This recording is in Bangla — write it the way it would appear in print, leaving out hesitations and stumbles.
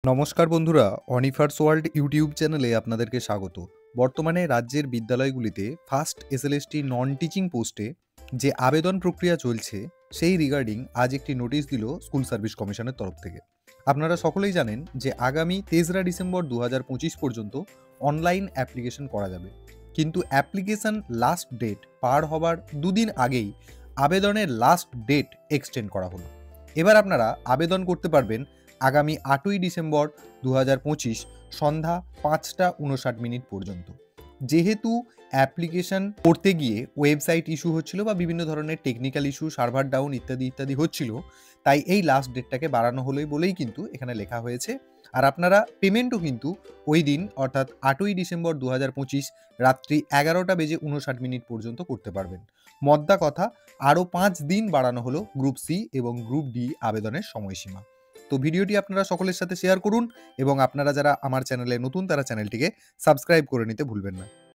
নমস্কার বন্ধুরা, অনিফার্স ওয়ার্ল্ড ইউটিউব চ্যানেলে আপনাদেরকে স্বাগত। বর্তমানে রাজ্যের বিদ্যালয়গুলিতে ফার্স্ট এসএলএসটি নন টিচিং পোস্টে যে আবেদন প্রক্রিয়া চলছে, সেই রিগার্ডিং আজ একটি নোটিশ দিল স্কুল সার্ভিস কমিশনের তরফ থেকে। আপনারা সকলেই জানেন যে আগামী ৩রা ডিসেম্বর ২০২৫ পর্যন্ত অনলাইন অ্যাপ্লিকেশন করা যাবে, কিন্তু অ্যাপ্লিকেশন লাস্ট ডেট পার হবার দুদিন আগেই আবেদনের লাস্ট ডেট এক্সটেন্ড করা হলো। এবার আপনারা আবেদন করতে পারবেন আগামী ৮ই ডিসেম্বর ২০২৫ সন্ধ্যা ৫টা ৫৯ পর্যন্ত। যেহেতু অ্যাপ্লিকেশন করতে গিয়ে ওয়েবসাইট ইস্যু হচ্ছিল বা বিভিন্ন ধরনের টেকনিক্যাল ইস্যু, সার্ভার ডাউন ইত্যাদি ইত্যাদি হচ্ছিল, তাই এই লাস্ট ডেটটাকে বাড়ানো হলোই বলেই কিন্তু এখানে লেখা হয়েছে। আর আপনারা পেমেন্টও কিন্তু ওই দিন অর্থাৎ ৮ই ডিসেম্বর ২০২৫ রাত্রি ১১টা ৫৯ পর্যন্ত করতে পারবেন। মদ্দা কথা, আরও ৫ দিন বাড়ানো হলো গ্রুপ সি এবং গ্রুপ ডি আবেদনের সময়সীমা। তো ভিডিওটি আপনারা সকলের সাথে শেয়ার করুন এবং আপনারা যারা আমার চ্যানেলে নতুন তারা চ্যানেলটিকে সাবস্ক্রাইব করে নিতে ভুলবেন না।